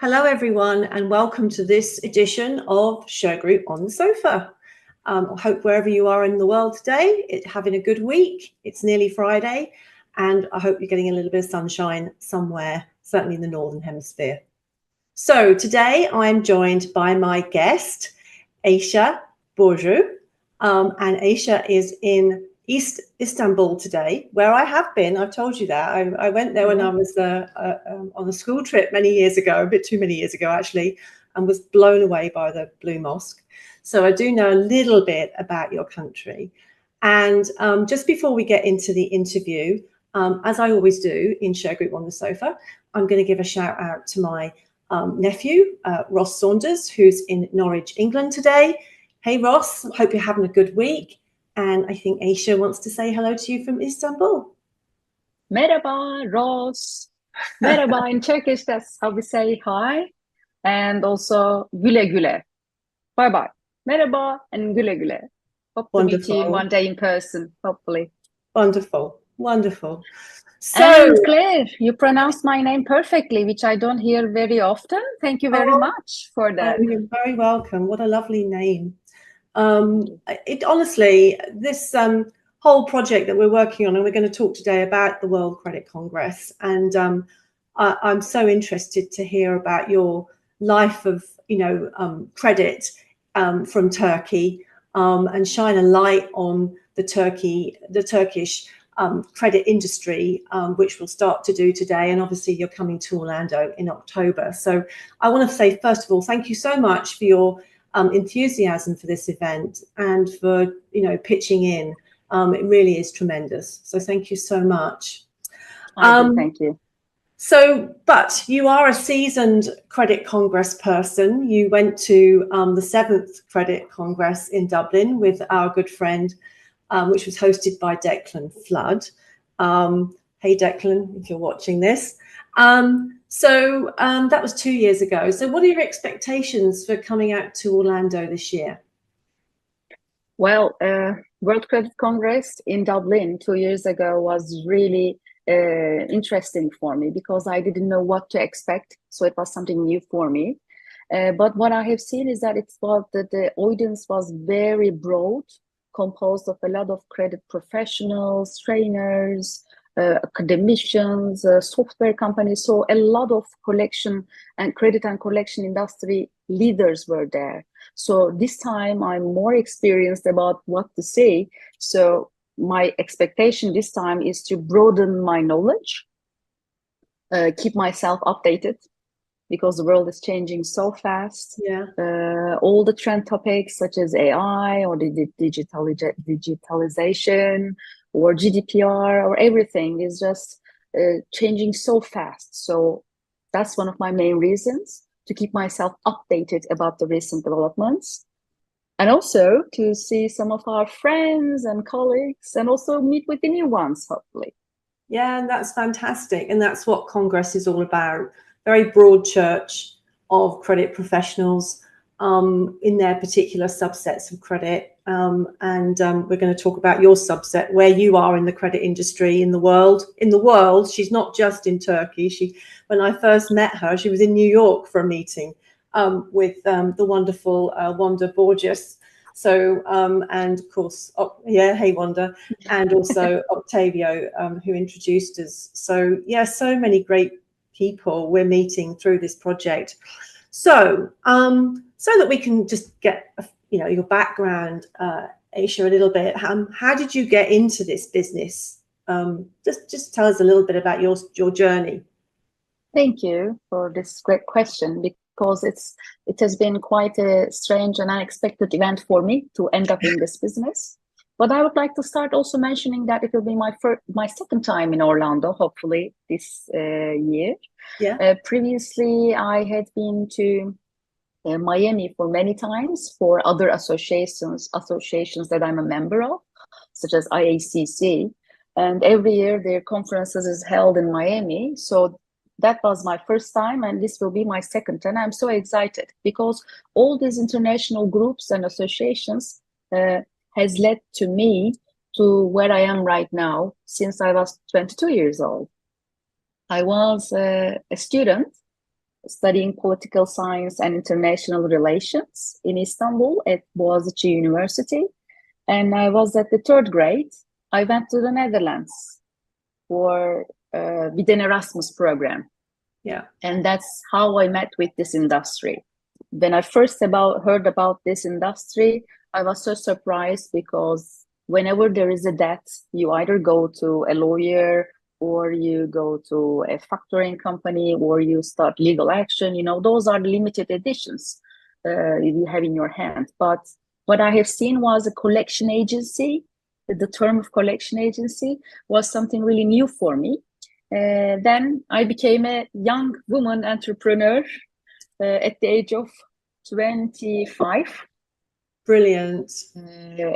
Hello, everyone, and welcome to this edition of Shergroup on the Sofa. I hope wherever you are in the world today, having a good week. It's nearly Friday, and I hope you're getting a little bit of sunshine somewhere, certainly in the Northern Hemisphere. So today I'm joined by my guest, Ayşe, Burcu, and Ayşe is in East Istanbul today, where I have been. I've told you that. I went there when I was on a school trip many years ago, a bit too many years ago actually, and was blown away by the Blue Mosque. So I do know a little bit about your country. And just before we get into the interview, as I always do in Shergroup on the Sofa, I'm going to give a shout out to my nephew, Ross Saunders, who's in Norwich, England today. Hey, Ross, hope you're having a good week. And I think Ayşe wants to say hello to you from Istanbul. Merhaba, Ross. Merhaba in Turkish, that's how we say hi. And also güle güle. Bye bye. Merhaba and güle güle. Hope to meet you one day in person, hopefully. Wonderful, wonderful. So, and Claire, you pronounced my name perfectly, which I don't hear very often. Thank you very much for that. Oh, you're very welcome. What a lovely name. Honestly, this whole project that we're working on, and we're going to talk today about the World Credit Congress, and I'm so interested to hear about your life of credit from Turkey, and shine a light on the Turkish credit industry, which we'll start to do today. And obviously you're coming to Orlando in October. So I want to say, first of all, thank you so much for your enthusiasm for this event and for pitching in. It really is tremendous. So thank you so much. Thank you. So, but you are a seasoned Credit Congress person. You went to the 7th Credit Congress in Dublin with our good friend, which was hosted by Declan Flood. Hey, Declan, if you're watching this. So that was 2 years ago. So what are your expectations for coming out to Orlando this year? Well, World Credit Congress in Dublin 2 years ago was really interesting for me because I didn't know what to expect. So it was something new for me. But what I have seen is that the audience was very broad, composed of a lot of credit professionals, trainers, academicians, software companies. So a lot of collection and credit and collection industry leaders were there. So this time I'm more experienced about what to say. So my expectation this time is to broaden my knowledge, keep myself updated, because the world is changing so fast. Yeah. All the trend topics such as AI or the digitalization or GDPR or everything is just changing so fast. So that's one of my main reasons to keep myself updated about the recent developments. And also to see some of our friends and colleagues and also meet with the new ones, hopefully. Yeah, and that's fantastic. And that's what Congress is all about. Very broad church of credit professionals in their particular subsets of credit. And we're going to talk about your subset, where you are in the credit industry in the world. In the world, she's not just in Turkey. When I first met her, she was in New York for a meeting with the wonderful Wanda Borges. So, and of course, hey, Wanda, and also Octavio, who introduced us. So, yeah, so many great people we're meeting through this project. So, so that we can just get, your background, Ayşe, a little bit. How did you get into this business? Just tell us a little bit about your journey. Thank you for this great question, because it has been quite a strange and unexpected event for me to end up in this business. But I would like to start also mentioning that it will be my second time in Orlando, hopefully this year. Yeah. Previously, I had been to Miami for many times for other associations that I'm a member of, such as IACC. And every year their conferences is held in Miami. So that was my first time, and this will be my second. And I'm so excited because all these international groups and associations has led to me to where I am right now since I was 22 years old. I was a student studying political science and international relations in Istanbul at Boğaziçi University. And I was at the third grade. I went to the Netherlands for with an Erasmus program. Yeah. And that's how I met with this industry. When I first heard about this industry, I was so surprised because whenever there is a debt, you either go to a lawyer or you go to a factoring company or you start legal action. You know, those are the limited editions you have in your hand. But what I have seen was a collection agency. The term of collection agency was something really new for me. Then I became a young woman entrepreneur at the age of 25. Brilliant.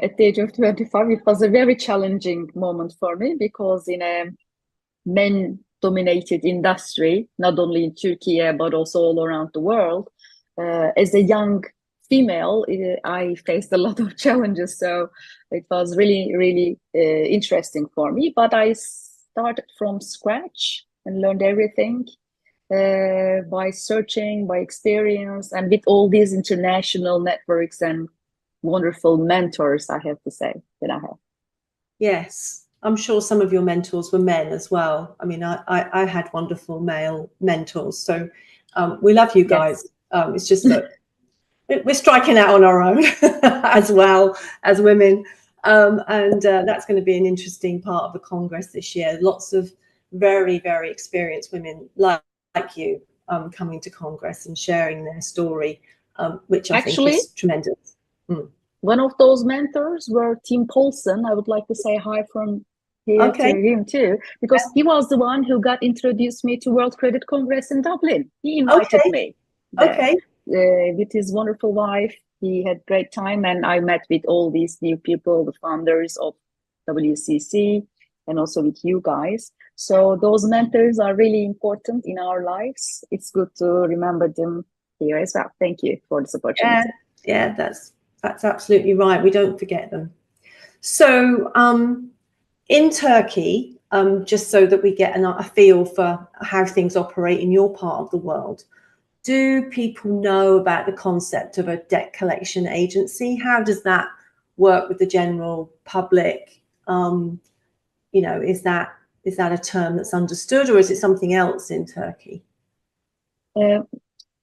At the age of 25, it was a very challenging moment for me because in a men-dominated industry, not only in Turkey, but also all around the world, as a young female, I faced a lot of challenges. So it was really, really interesting for me. But I started from scratch and learned everything by searching, by experience, and with all these international networks and wonderful mentors, I have to say, that I have. Yes, I'm sure some of your mentors were men as well. I mean, I had wonderful male mentors. So we love you guys. Yes. It's just that we're striking out on our own as well as women. And that's going to be an interesting part of the Congress this year. Lots of very, very experienced women like you coming to Congress and sharing their story, which I think is tremendous. One of those mentors were Tim Paulson. I would like to say hi from here to him too, because he was the one who got introduced me to World Credit Congress in Dublin. He invited me there. With his wonderful wife. He had great time, and I met with all these new people, the founders of WCC, and also with you guys. So those mentors are really important in our lives. It's good to remember them here as well. Thank you for this opportunity. Yeah, that's absolutely right. We don't forget them. So in Turkey, just so that we get a feel for how things operate in your part of the world, do people know about the concept of a debt collection agency? How does that work with the general public? You know, is that a term that's understood, or is it something else in Turkey?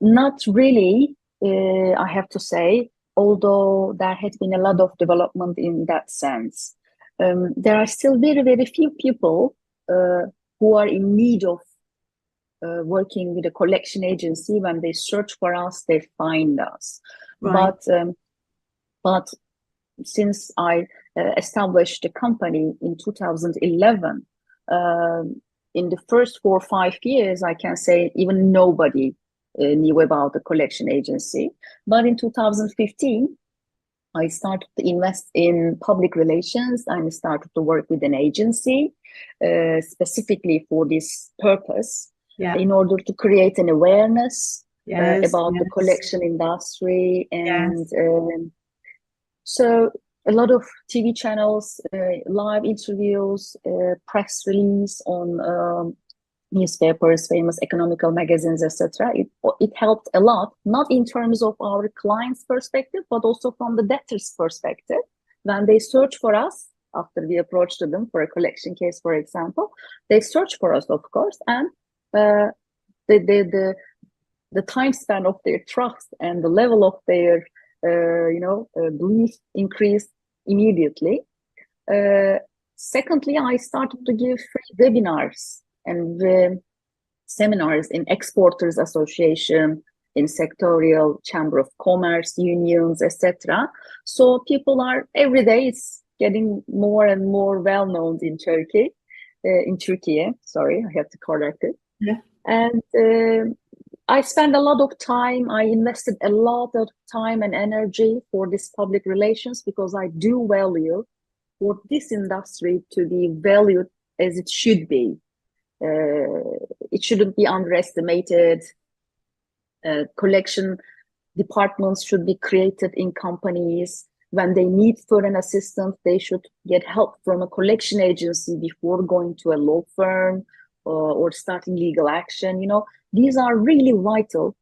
Not really, I have to say, although there has been a lot of development in that sense. There are still very, very few people who are in need of working with a collection agency. When they search for us, they find us. Right. But since I established the company in 2011, in the first 4 or 5 years, I can say even nobody knew about the collection agency. But in 2015, I started to invest in public relations and started to work with an agency specifically for this purpose. Yeah. In order to create an awareness about the collection industry. And so a lot of TV channels, live interviews, press release on newspapers, famous economical magazines, etc. It helped a lot, not in terms of our clients' perspective, but also from the debtors' perspective. When they search for us, after we approached them for a collection case, for example, they search for us, of course, and the time span of their trust and the level of their belief increased immediately. Secondly, I started to give free webinars and seminars in Exporters Association, in sectorial chamber of commerce, unions, etc. So people are every day it's getting more and more well known in Turkey. In Turkey, sorry, I have to correct it. Yeah. And I spend a lot of time, I invested a lot of time and energy for this public relations because I do value for this industry to be valued as it should be. It shouldn't be underestimated. Collection departments should be created in companies. When they need foreign assistance, they should get help from a collection agency before going to a law firm or starting legal action. These are really vital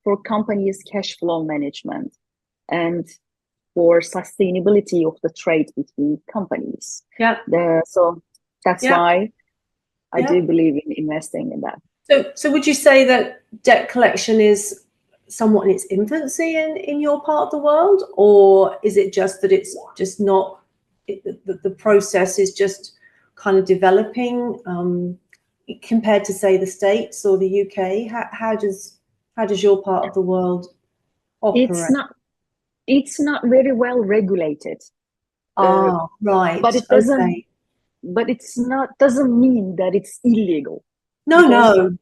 for companies' cash flow management and for sustainability of the trade between companies. Yeah. So that's why I Yeah. do believe in investing in that. So would you say that debt collection is somewhat in its infancy in your part of the world, or is it just that it's just not, the process is just kind of developing compared to, say, the States or the UK? How does your part of the world operate? It's not very well regulated. Right. But it doesn't. But doesn't mean that it's illegal. No.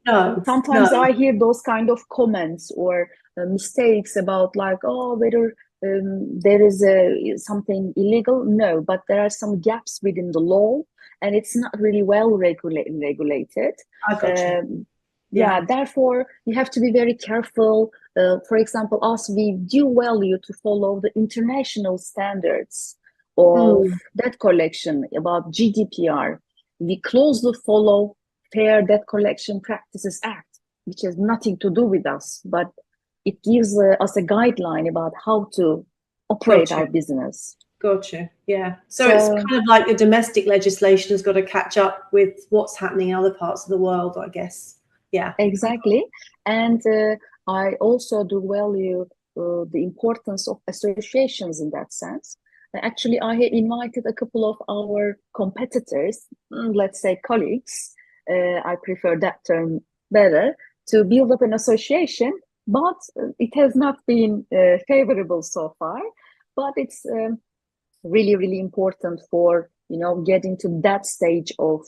Sometimes I hear those kind of comments or mistakes about whether there is something illegal. No, but there are some gaps within the law, and it's not really well regulated. I got you. Therefore, you have to be very careful. For example, we do value to follow the international standards of debt collection about GDPR. We closely follow Fair Debt Collection Practices Act, which has nothing to do with us, but it gives us a guideline about how to operate our business. Gotcha. Yeah. So it's kind of like your domestic legislation has got to catch up with what's happening in other parts of the world, I guess. Yeah. Exactly. And I also do value the importance of associations in that sense. Actually, I had invited a couple of our competitors, let's say colleagues, I prefer that term better, to build up an association, but it has not been favorable so far. But it's really, really important for getting to that stage of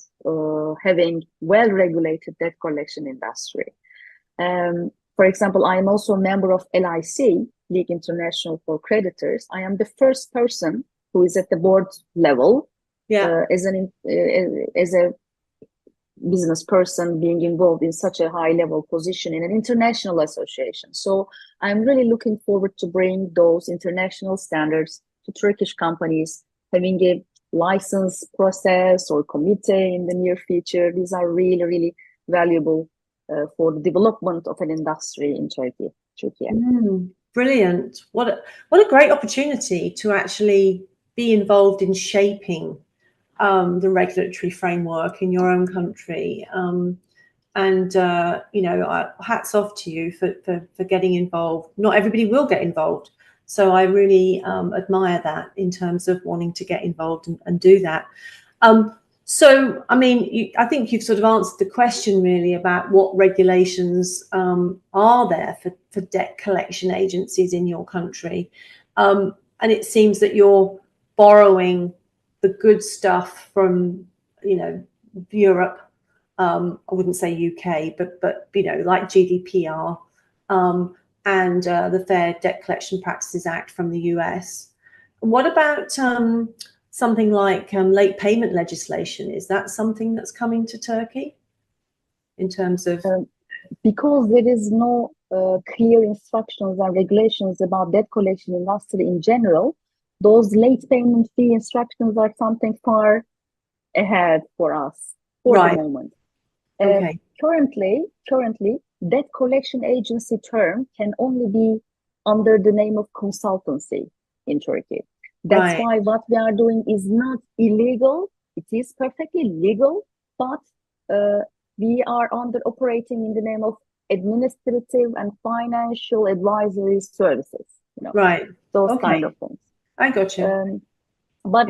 having well-regulated debt collection industry. For example, I am also a member of LIC, League International for Creditors. I am the first person who is at the board level as a business person being involved in such a high-level position in an international association. So I'm really looking forward to bring those international standards to Turkish companies, having a license process or committee in the near future. These are really, really valuable for the development of an industry in Turkey. Brilliant. What a great opportunity to actually be involved in shaping the regulatory framework in your own country. Hats off to you for getting involved. Not everybody will get involved. So I really admire that in terms of wanting to get involved and do that. So, I mean, I think you've sort of answered the question really about what regulations are there for debt collection agencies in your country. And it seems that you're borrowing the good stuff from, Europe. I wouldn't say UK, but like GDPR and the Fair Debt Collection Practices Act from the US. What about something like late payment legislation? Is that something that's coming to Turkey in terms of? Because there is no clear instructions and regulations about debt collection industry in general, those late payment fee instructions are something far ahead for us for the moment. Okay. Currently, debt collection agency term can only be under the name of consultancy in Turkey. That's why what we are doing is not illegal. It is perfectly legal, but we are operating in the name of administrative and financial advisory services. Those kind of things. I got you. But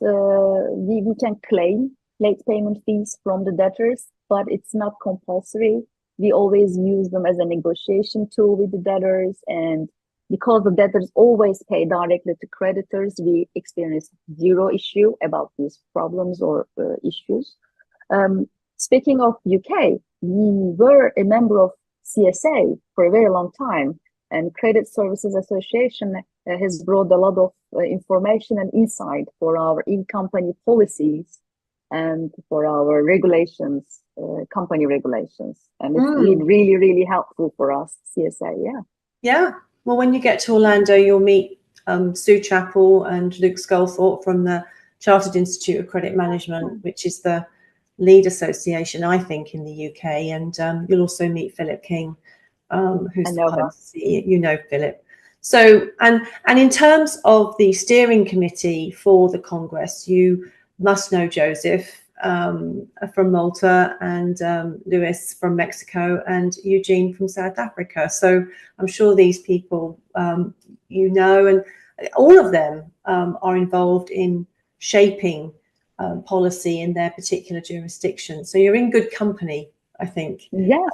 we can claim late payment fees from the debtors, but it's not compulsory. We always use them as a negotiation tool with the debtors, and because the debtors always pay directly to creditors, we experience zero issue about these problems or issues. Speaking of UK, we were a member of CSA for a very long time, and Credit Services Association has brought a lot of information and insight for our in-company policies and for our regulations, company regulations. And it's really, really helpful for us, CSA, Yeah. Well, when you get to Orlando, you'll meet Sue Chappell and Luke Sculthorpe from the Chartered Institute of Credit Management, which is the lead association, I think, in the UK. And you'll also meet Philip King, who's the kind of CEO. You know Philip. So, and in terms of the steering committee for the Congress, you must know Joseph from Malta, and Luis from Mexico, and Eugene from South Africa. So I'm sure these people you know, and all of them are involved in shaping policy in their particular jurisdiction. So you're in good company, I think. Yes,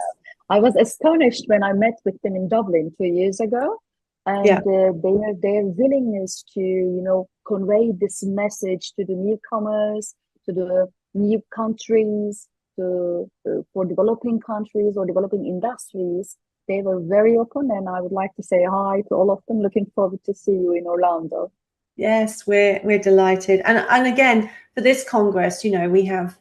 I was astonished when I met with them in Dublin 2 years ago, and their willingness to, you know, convey this message to the newcomers, to the new countries, for developing countries or developing industries. They were very open, and I would like to say hi to all of them. Looking forward to see you in Orlando. Yes, we're delighted. And again, for this Congress, you know, we have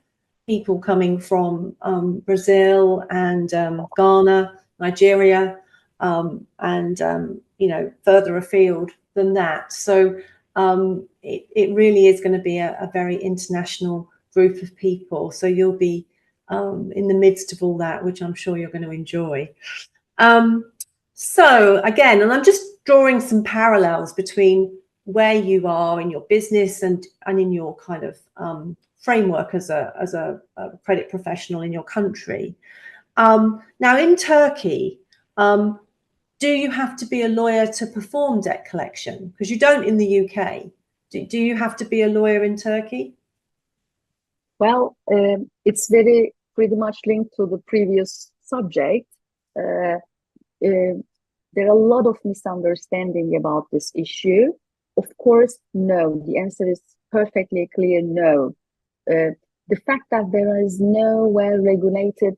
people coming from Brazil and Ghana, Nigeria, and you know, further afield than that. So it really is going to be a very international group of people. So you'll be in the midst of all that, which I'm sure you're going to enjoy. So again, and I'm just drawing some parallels between where you are in your business and in your kind of framework as a credit professional in your country. Now in Turkey, do you have to be a lawyer to perform debt collection? Because you don't in the UK. Do you have to be a lawyer in Turkey? Well, it's pretty much linked to the previous subject. There are a lot of misunderstanding about this issue. Of course, no. The answer is perfectly clear, no. The fact that there is no well-regulated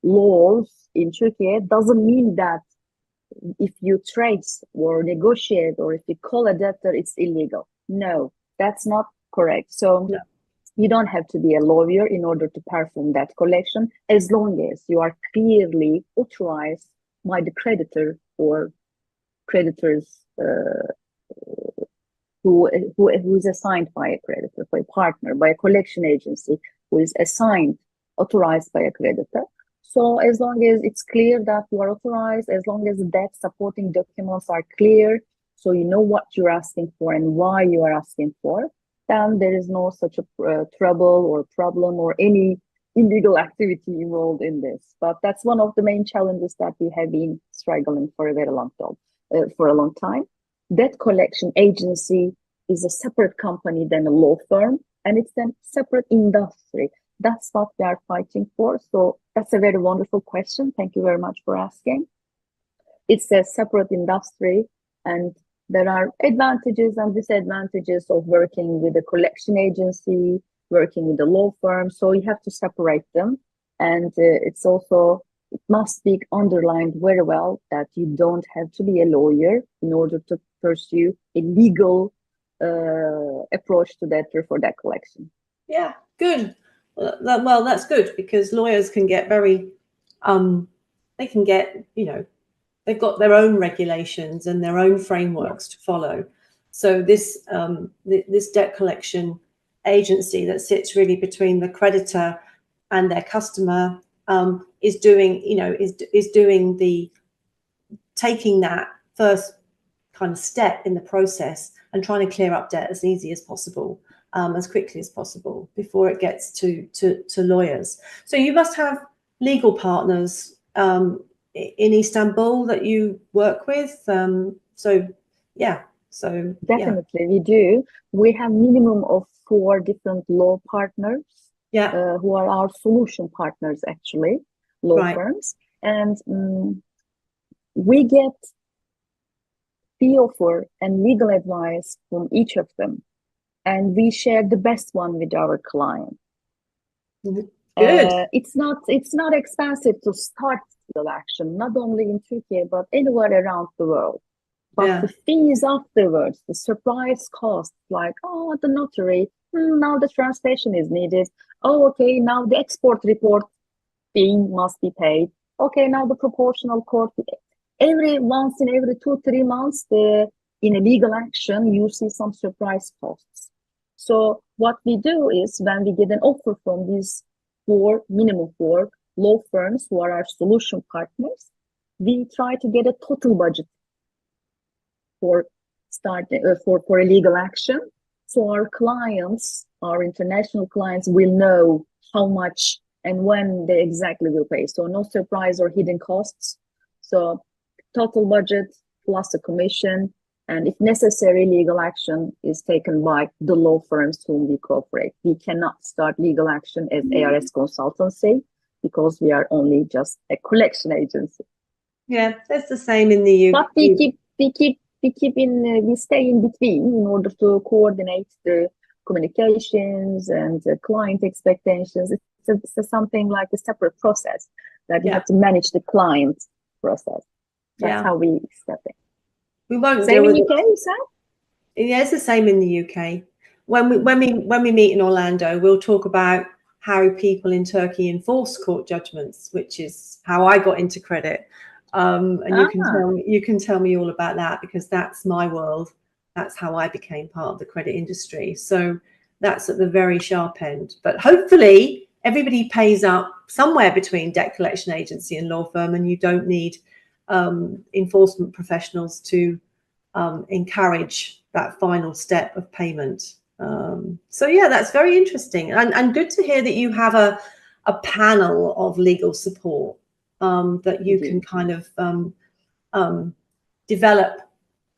laws in Turkey doesn't mean that if you trace or negotiate or if you call a debtor, it's illegal. No, that's not correct. So no, you don't have to be a lawyer in order to perform that collection, as long as you are clearly authorized by the creditor or creditors who is assigned by a creditor, by a partner, by a collection agency who is authorized by a creditor. So as long as it's clear that you are authorized, as long as the debt supporting documents are clear, so you know what you're asking for and why you are asking for, then there is no such a trouble or problem or any illegal activity involved in this. But that's one of the main challenges that we have been struggling for a very long time. Debt collection agency is a separate company than a law firm, and it's a separate industry. That's what we are fighting for. So that's a very wonderful question. Thank you very much for asking. It's a separate industry, and there are advantages and disadvantages of working with a collection agency, working with a law firm. So you have to separate them. And it must be underlined very well that you don't have to be a lawyer in order to pursue a legal approach to debtor for debt collection. Yeah, good. Well, that's good, because lawyers can get very, they can get, you know, they've got their own regulations and their own frameworks to follow. So this this debt collection agency that sits really between the creditor and their customer is doing, you know, is doing taking that first kind of step in the process and trying to clear up debt as easy as possible, as quickly as possible before it gets to lawyers. So you must have legal partners in Istanbul that you work with. So definitely we do. We have minimum of 4 different law partners, who are our solution partners, actually, law firms, and we get fee offer and legal advice from each of them, and we share the best one with our client. Good. It's not expensive to start legal action, not only in Turkey but anywhere around the world. But the fees afterwards, the surprise costs, like, oh, the notary, now the translation is needed. Oh, okay, now the export report fee must be paid. Okay, now the proportional court. Once in every 2-3 months, in a legal action, you see some surprise costs. So what we do is when we get an offer from these minimum four law firms who are our solution partners, we try to get a total budget for a legal action. So our clients, our international clients, will know how much and when they exactly will pay. So no surprise or hidden costs. So total budget plus a commission, and if necessary, legal action is taken by the law firms whom we cooperate. We cannot start legal action as ARS consultancy because we are only just a collection agency. Yeah, that's the same in the UK. But we stay in between in order to coordinate the communications and the client expectations. It's something like a separate process that you have to manage the client process. That's how we step in. We won't same deal in with UK, you said? Yeah, it's the same in the UK. When we meet in Orlando, we'll talk about how people in Turkey enforce court judgments, which is how I got into credit. And you can tell me all about that, because that's my world. That's how I became part of the credit industry. So that's at the very sharp end. But hopefully everybody pays up somewhere between debt collection agency and law firm, and you don't need enforcement professionals to encourage that final step of payment. So yeah, that's very interesting, and good to hear that you have a panel of legal support that you can kind of develop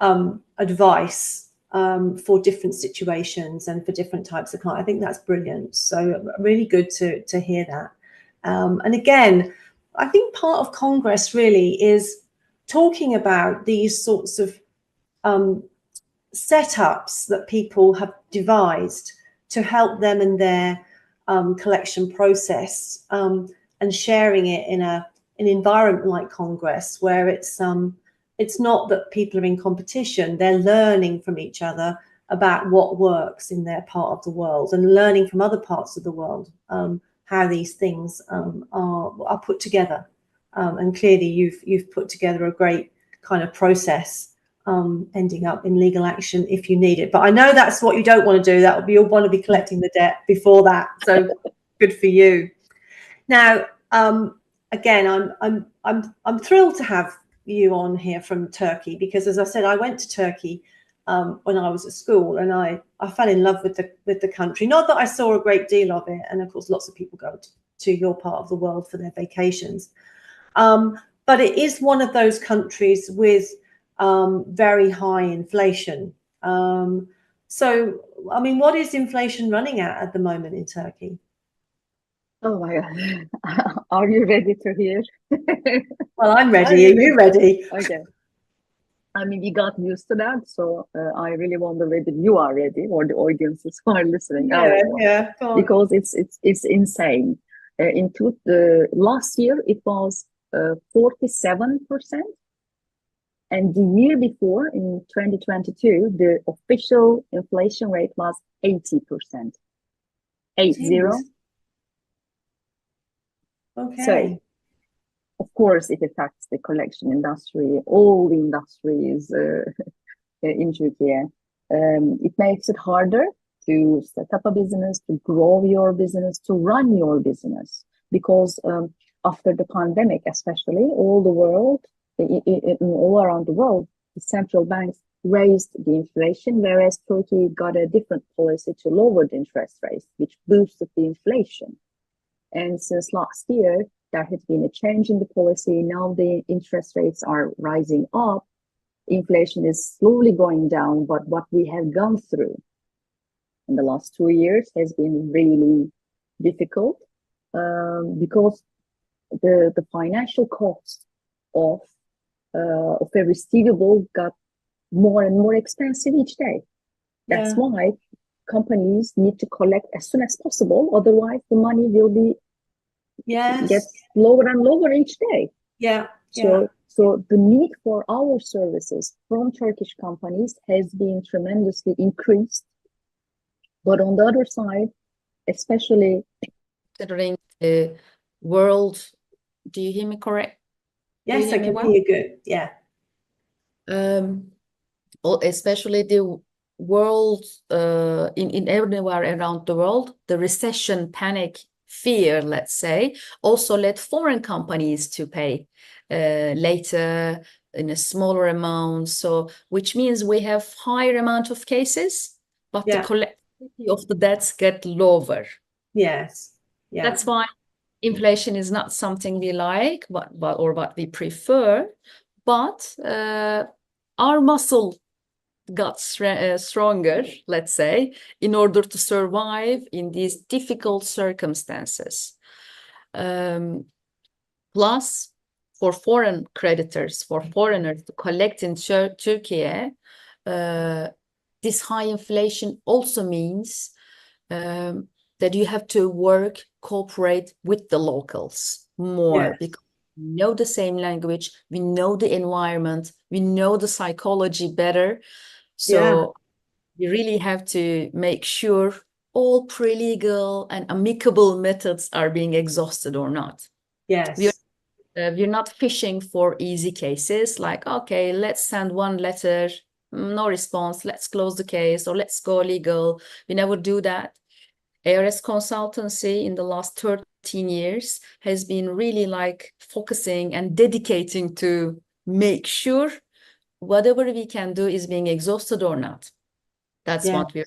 advice for different situations and for different types of clients. I think that's brilliant. So really good to hear that. And again, I think part of Congress really is talking about these sorts of setups that people have devised to help them in their collection process, and sharing it in an environment like Congress, where it's not that people are in competition. They're learning from each other about what works in their part of the world, and learning from other parts of the world how these things are put together. And clearly you've put together a great kind of process, ending up in legal action if you need it. But I know that's what you don't want to do. That would be, you'll want to be collecting the debt before that. So good for you. Now, again, I'm thrilled to have you on here from Turkey, because as I said, I went to Turkey when I was at school, and I fell in love with the country. Not that I saw a great deal of it, and of course lots of people go to your part of the world for their vacations, but it is one of those countries with very high inflation. So, I mean, what is inflation running at the moment in Turkey? Oh my God. Are you ready to hear? Well, I'm ready. Are you ready? Okay. I mean, we got used to that, so I really wonder whether you are ready, or the audiences who are listening. Yeah. Go on. Because it's insane. Last year it was 47%, and the year before, in 2022, the official inflation rate was 80%. 80. Okay. So, of course, it affects the collection industry, all the industries in Turkey. It makes it harder to set up a business, to grow your business, to run your business, because after the pandemic, especially all around the world, the central banks raised the inflation, whereas Turkey got a different policy to lower the interest rates, which boosted the inflation. And since last year, there has been a change in the policy. Now the interest rates are rising up. Inflation is slowly going down, but what we have gone through in the last 2 years has been really difficult, because the financial cost of a receivable got more and more expensive each day. That's why companies need to collect as soon as possible, otherwise the money will be gets lower and lower each day. So the need for our services from Turkish companies has been tremendously increased. But on the other side, especially considering the world, do you hear me correct? Yes, I can hear you good. Yeah. Especially the world, in everywhere around the world, the recession panic fear, let's say, also led foreign companies to pay later in a smaller amount. So, which means we have higher amount of cases, but the collectivity of the debts get lower. Yes. Yeah. That's why inflation is not something we like, but or what we prefer. But our muscle got stronger, let's say, in order to survive in these difficult circumstances. Plus, for foreign creditors, for foreigners to collect in Turkey, this high inflation also means that you have to work, cooperate with the locals more, because we know the same language, we know the environment, we know the psychology better. So you really have to make sure all pre-legal and amicable methods are being exhausted or not. Yes. We're not fishing for easy cases like, okay, let's send one letter, no response, let's close the case, or let's go legal. We never do that. ARS consultancy in the last 13 years has been really like focusing and dedicating to make sure whatever we can do is being exhausted or not. That's what we're.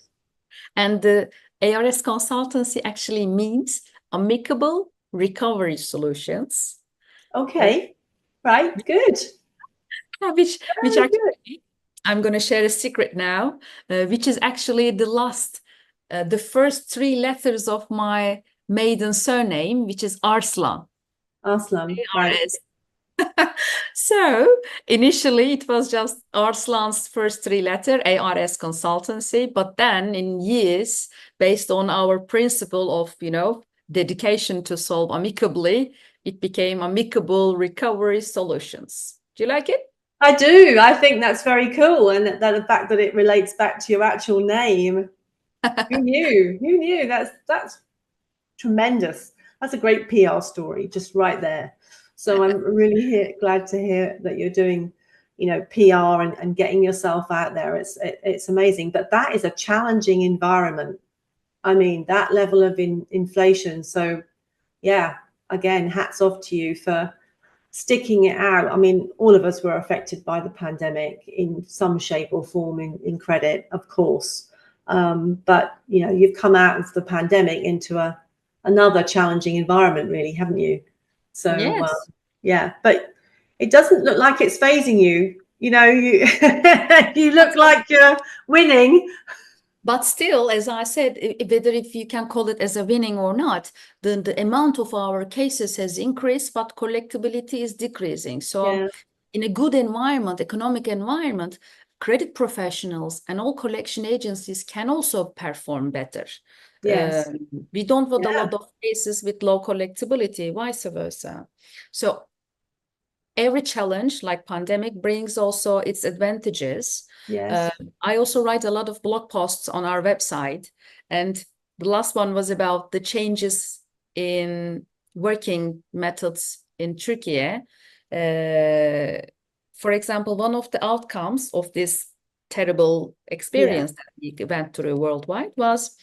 And the ARS consultancy actually means amicable recovery solutions. Okay. Right. Good. Which actually, good. I'm going to share a secret now, which is actually the first three letters of my maiden surname, which is Arslan. Arslan, right. So initially it was just Arslan's first three letter, ARS consultancy, but then in years, based on our principle of, dedication to solve amicably, it became amicable recovery solutions. Do you like it? I do. I think that's very cool. And that the fact that it relates back to your actual name. Who knew? Who knew? That's tremendous. That's a great PR story just right there. So I'm really glad to hear that you're doing, PR and getting yourself out there. It's amazing. But that is a challenging environment. I mean, that level of inflation. So, yeah, again, hats off to you for sticking it out. I mean, all of us were affected by the pandemic in some shape or form in credit, of course. But, you've come out of the pandemic into another challenging environment, really, haven't you? So, yes. Yeah, but it doesn't look like it's phasing you. You you look like you're winning. But still, as I said, whether if you can call it as a winning or not, the amount of our cases has increased, but collectability is decreasing. So in a good environment, economic environment, credit professionals and all collection agencies can also perform better. Yes. We don't want a lot of cases with low collectability, vice versa. So every challenge like pandemic brings also its advantages. Yes. I also write a lot of blog posts on our website, and the last one was about the changes in working methods in Turkey. For example, one of the outcomes of this terrible experience that we went through worldwide was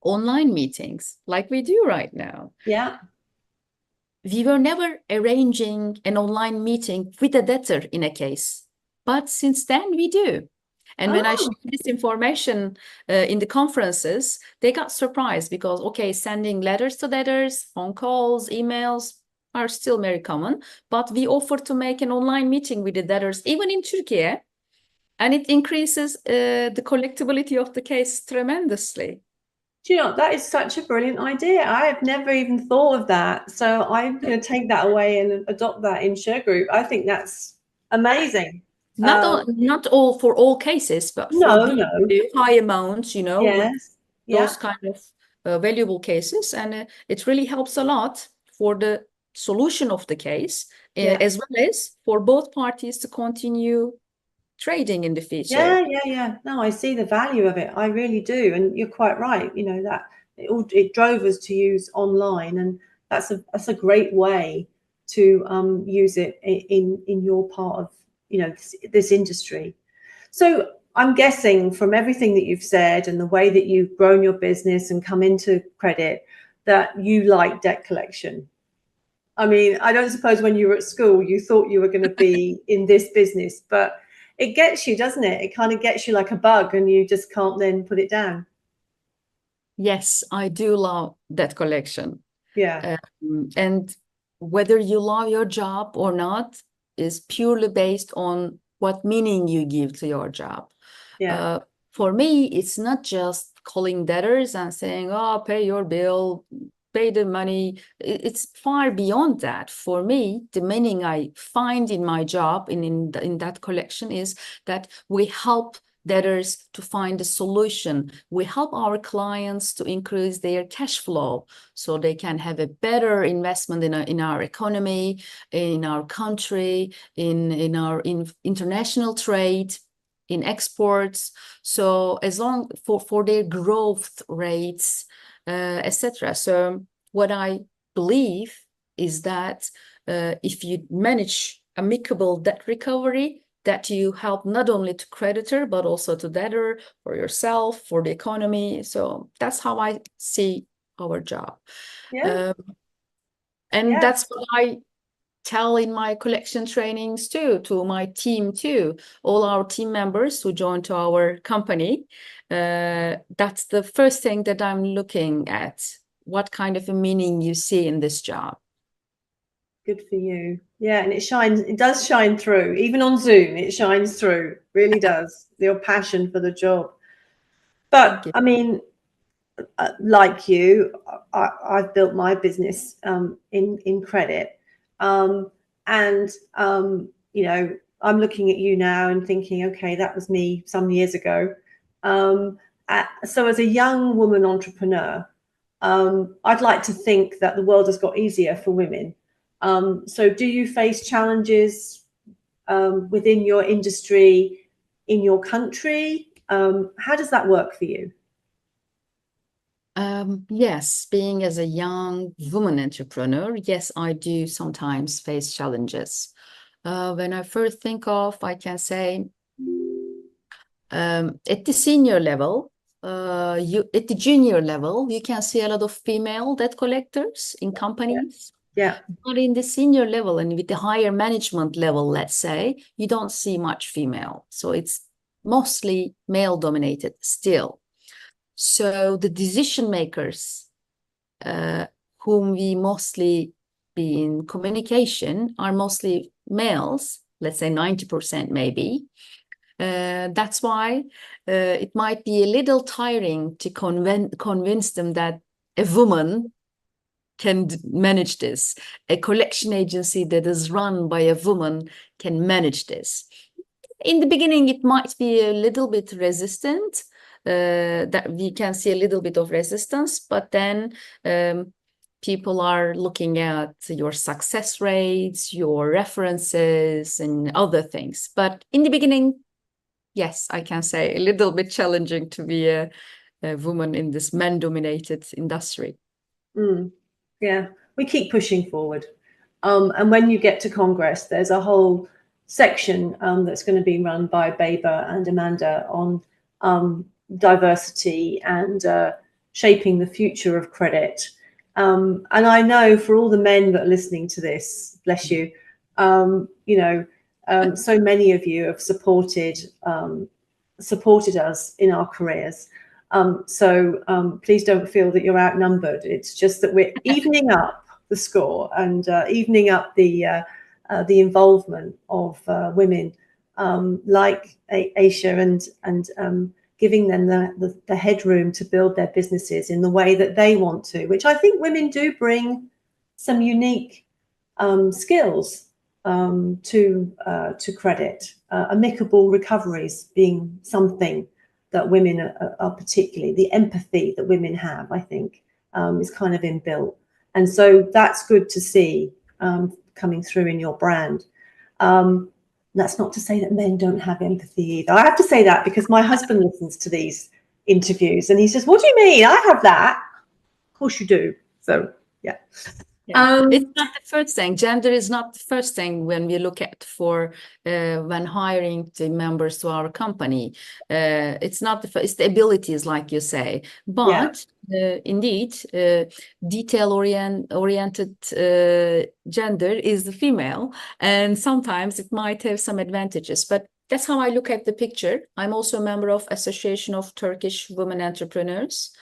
online meetings like we do right now. Yeah. We were never arranging an online meeting with a debtor in a case, but since then we do. And when I shared this information in the conferences, they got surprised because, okay, sending letters to debtors, phone calls, emails are still very common, but we offer to make an online meeting with the debtors, even in Turkey, and it increases the collectability of the case tremendously. Do you know, that is such a brilliant idea. I have never even thought of that. So I'm going to take that away and adopt that in Shergroup. I think that's amazing. Not all for all cases, but for high amounts, those kind of valuable cases. And it really helps a lot for the solution of the case, as well as for both parties to continue trading in the future. Yeah. No, I see the value of it. I really do. And you're quite right. That it drove us to use online, and that's a great way to use it in your part of this industry. So I'm guessing from everything that you've said and the way that you've grown your business and come into credit that you like debt collection. I mean, I don't suppose when you were at school you thought you were going to be in this business, but it gets you, doesn't it? It kind of gets you like a bug and you just can't then put it down. Yes, I do love debt collection. Yeah. And whether you love your job or not is purely based on what meaning you give to your job. Yeah. For me, it's not just calling debtors and saying, oh, pay your bill, pay the money. It's far beyond that. For me, the meaning I find in my job and in that collection is that we help debtors to find a solution. We help our clients to increase their cash flow so they can have a better investment in our economy, in our country, in our international trade, in exports. So as long for their growth rates, etc. So what I believe is that if you manage amicable debt recovery, that you help not only to creditor, but also to debtor, for yourself, for the economy. So that's how I see our job. Yeah. And that's what I tell in my collection trainings too, to my team too, all our team members who join to our company. That's the first thing that I'm looking at. What kind of a meaning you see in this job? Good for you. Yeah, and it does shine through. Even on Zoom, it shines through. Really does. Your passion for the job. But I mean, like you, I've built my business in credit. You know, I'm looking at you now and thinking, okay, that was me some years ago. So as a young woman entrepreneur, I'd like to think that the world has got easier for women. So do you face challenges within your industry, in your country? How does that work for you? Yes, being as a young woman entrepreneur, yes, I do sometimes face challenges. When I first think of, I can say, at the senior level, at the junior level, you can see a lot of female debt collectors in companies. Yeah. But in the senior level and with the higher management level, let's say, you don't see much female. So it's mostly male dominated still. So the decision makers whom we mostly be in communication are mostly males, let's say 90% maybe. That's why it might be a little tiring to convince them that a woman can manage this. A collection agency that is run by a woman can manage this. In the beginning, it might be a little bit resistant, that we can see a little bit of resistance, but then people are looking at your success rates, your references, and other things. But in the beginning, yes, I can say a little bit challenging to be a woman in this man-dominated industry. Yeah, we keep pushing forward. And when you get to Congress, there's a whole section that's going to be run by Baber and Amanda on diversity and shaping the future of credit. And I know for all the men that are listening to this, bless you, you know, so many of you have supported us in our careers. So please don't feel that you're outnumbered. It's just that we're evening up the score and evening up the involvement of women like Ayşe and giving them the headroom to build their businesses in the way that they want to, which I think women do bring some unique skills to credit. Amicable recoveries being something that women are particularly, the empathy that women have, I think, is kind of inbuilt. And so that's good to see coming through in your brand. That's not to say that men don't have empathy either. I have to say that because my husband listens to these interviews and he says, what do you mean? I have that. Of course you do. So, yeah. Yeah. It's not the first thing. Gender is not the first thing when we look at for when hiring the members to our company. It's not the first, it's the abilities, like you say. But indeed, detail-oriented gender is the female, and sometimes it might have some advantages. But that's how I look at the picture. I'm also a member of Association of Turkish Women Entrepreneurs.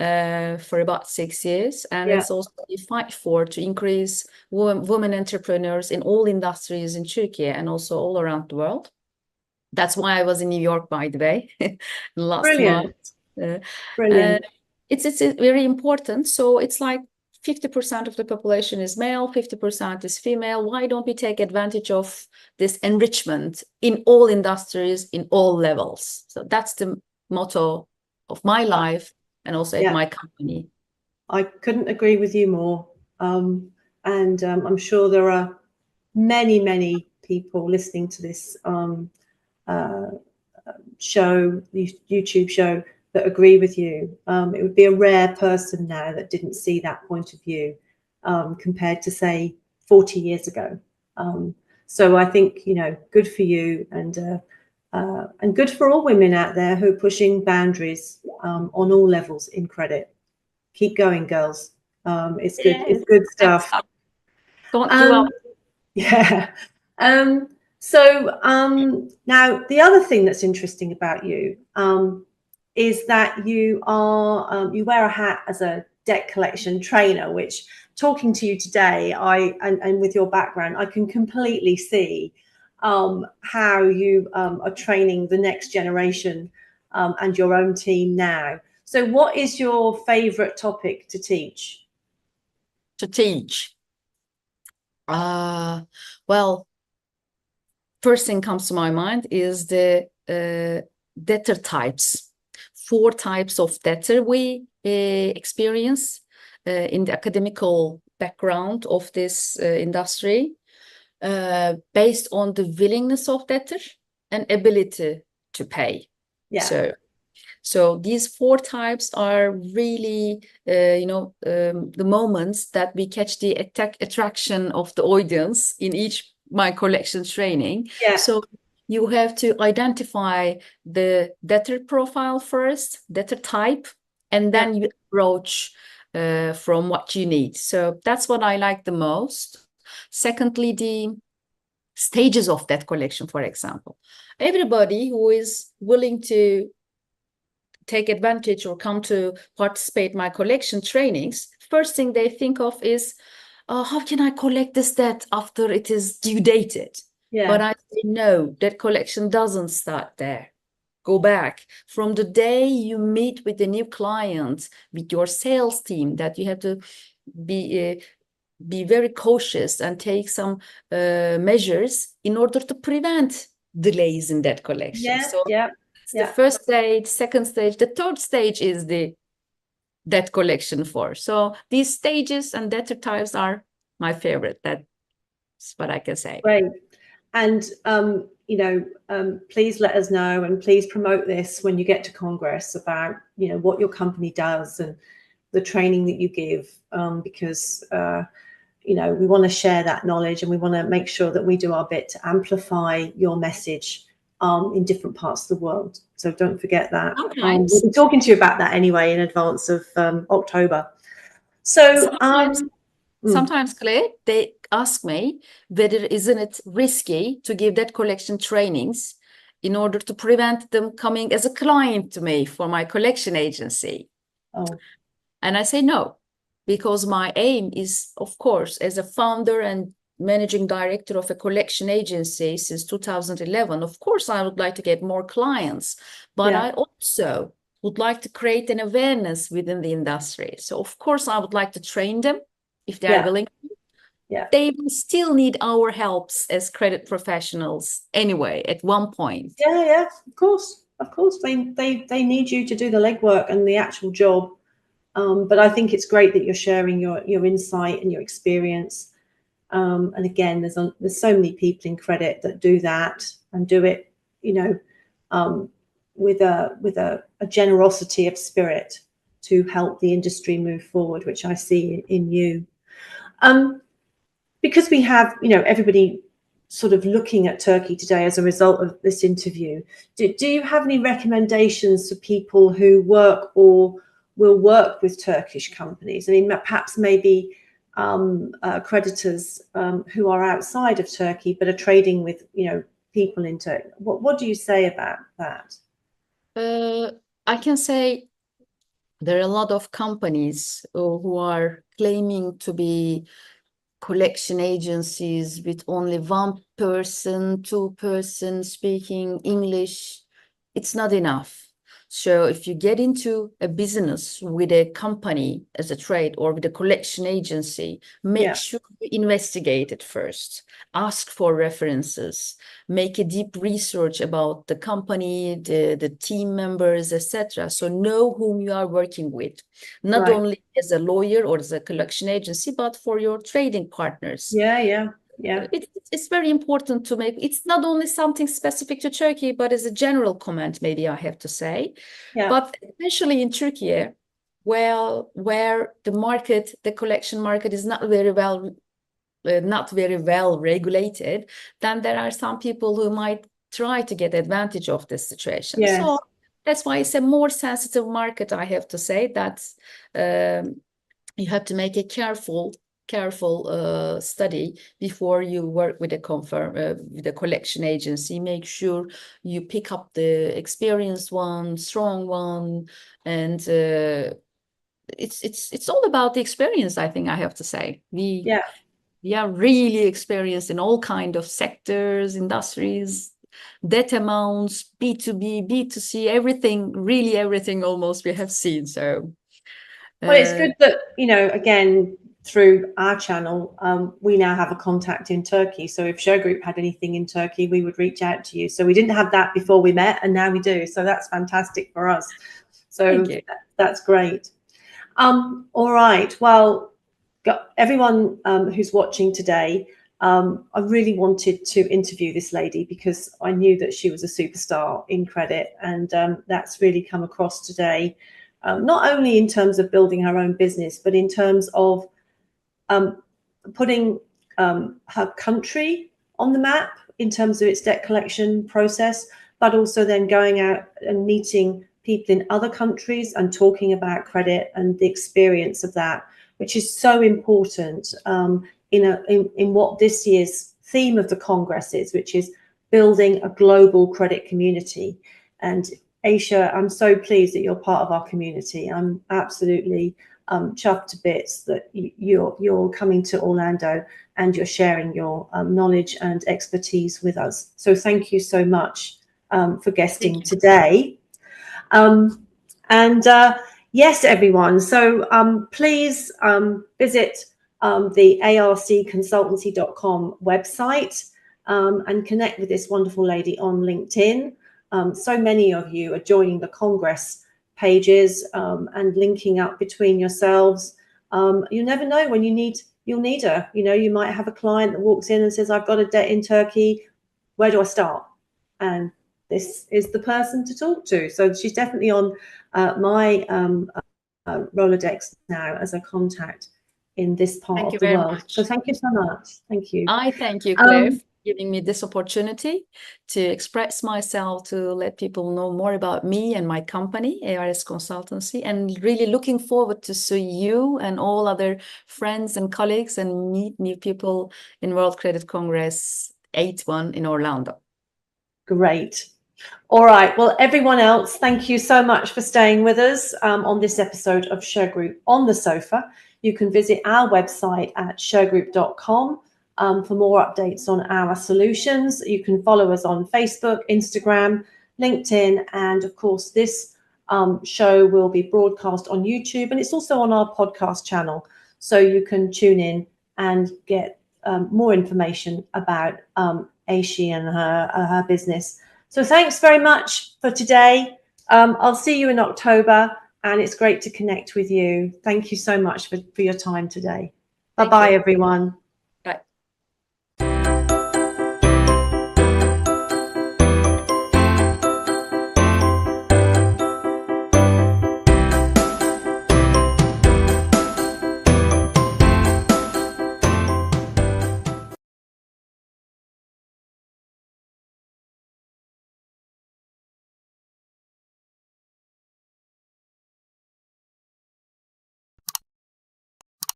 For about 6 years, and it's also a fight for to increase women entrepreneurs in all industries in Turkey and also all around the world. That's why I was in New York, by the way, last month. Brilliant. It's very important. So it's like 50% of the population is male, 50% is female. Why don't we take advantage of this enrichment in all industries, in all levels? So that's the motto of my life. And also at my company. I couldn't agree with you more. I'm sure there are many, many people listening to this show, YouTube show, that agree with you. It would be a rare person now that didn't see that point of view compared to, say, 40 years ago. So I think, good for you, and good for all women out there who are pushing boundaries on all levels in credit. Keep going, girls. It's good. It's good stuff. Don't give up. Yeah. So now the other thing that's interesting about you is that you are you wear a hat as a debt collection trainer, which, talking to you today, and with your background, I can completely see how you are training the next generation and your own team now. So what is your favorite topic to teach? Well, first thing comes to my mind is the debtor types. 4 types of debtor we experience in the academical background of this industry, based on the willingness of debtor and ability to pay. So these 4 types are really, the moments that we catch the attraction of the audience in each my collection training. So you have to identify the debtor profile first, debtor type, and then you approach from what you need. So that's what I like the most. Secondly, the stages of debt collection, for example. Everybody who is willing to take advantage or come to participate in my collection trainings, first thing they think of is, how can I collect this debt after it is due dated? But I say, no, debt collection doesn't start there. Go back from the day you meet with the new client, with your sales team, that you have to be very cautious and take some measures in order to prevent delays in debt collection. The first stage, second stage, the third stage is the debt collection for. So these stages and debtor types are my favorite. That's what I can say. Great. And, please let us know, and please promote this when you get to Congress about, what your company does and the training that you give, because, we want to share that knowledge, and we want to make sure that we do our bit to amplify your message in different parts of the world. So don't forget that. We'll be talking to you about that anyway in advance of October. So sometimes, Claire, they ask me whether isn't it risky to give debt collection trainings in order to prevent them coming as a client to me for my collection agency. And I say no, because my aim is, of course, as a founder and managing director of a collection agency since 2011, of course, I would like to get more clients, but I also would like to create an awareness within the industry. So, of course, I would like to train them if they are willing. They will still need our helps as credit professionals anyway, at one point. Of course. They need you to do the legwork and the actual job. But I think it's great that you're sharing your insight and your experience. And again, there's so many people in credit that do that and do it, with a generosity of spirit to help the industry move forward, which I see in you. Because we have, everybody sort of looking at Turkey today as a result of this interview, do you have any recommendations for people who work or will work with Turkish companies? I mean, perhaps maybe creditors who are outside of Turkey but are trading with, people in Turkey. What do you say about that? I can say there are a lot of companies who are claiming to be collection agencies with only one person, two person speaking English. It's not enough. So if you get into a business with a company as a trade or with a collection agency, make sure you investigate it first. Ask for references. Make a deep research about the company, the team members, etc. So know whom you are working with, not only as a lawyer or as a collection agency, but for your trading partners. Yeah. It's very important to make. It's not only something specific to Turkey, but as a general comment, maybe I have to say. Yeah. But especially in Turkey, where the collection market is not very well regulated, then there are some people who might try to get advantage of this situation. Yes. So that's why it's a more sensitive market, I have to say, that you have to make a careful study before you work with a collection agency. Make sure you pick up the experienced one, strong one, and it's all about the experience, I think I have to say. We are really experienced in all kind of sectors, industries, debt amounts, B2B, B2C, everything, really everything almost we have seen. So well, it's good that, again, through our channel, we now have a contact in Turkey. So if Shergroup had anything in Turkey, we would reach out to you. So we didn't have that before we met, and now we do. So that's fantastic for us. So that's great. All right. Well, everyone who's watching today, I really wanted to interview this lady because I knew that she was a superstar in credit, and that's really come across today. Not only in terms of building her own business, but in terms of putting her country on the map in terms of its debt collection process, but also then going out and meeting people in other countries and talking about credit and the experience of that, which is so important in what this year's theme of the Congress is, which is building a global credit community. And Ayşe, I'm so pleased that you're part of our community. I'm absolutely chuffed to bits that you're coming to Orlando and you're sharing your knowledge and expertise with us. So thank you so much for guesting today. Yes, everyone. So please visit the arcconsultancy.com website and connect with this wonderful lady on LinkedIn. So many of you are joining the Congress pages and linking up between yourselves. You never know when you'll need her. You might have a client that walks in and says, I've got a debt in Turkey. Where do I start? And this is the person to talk to. So she's definitely on my Rolodex now as a contact in this part of the world. So thank you so much. Thank you. I thank you, Claire, for giving me this opportunity to express myself, to let people know more about me and my company, ARS Consultancy, and really looking forward to see you and all other friends and colleagues and meet new people in World Credit Congress 8-1 in Orlando. Great. All right. Well, everyone else, thank you so much for staying with us on this episode of Shergroup on the Sofa. You can visit our website at shergroup.com for more updates on our solutions. You can follow us on Facebook, Instagram, LinkedIn, and of course, this show will be broadcast on YouTube, and it's also on our podcast channel. So you can tune in and get more information about Ayşe and her business. So thanks very much for today. I'll see you in October, and it's great to connect with you. Thank you so much for your time today. Bye-bye, everyone.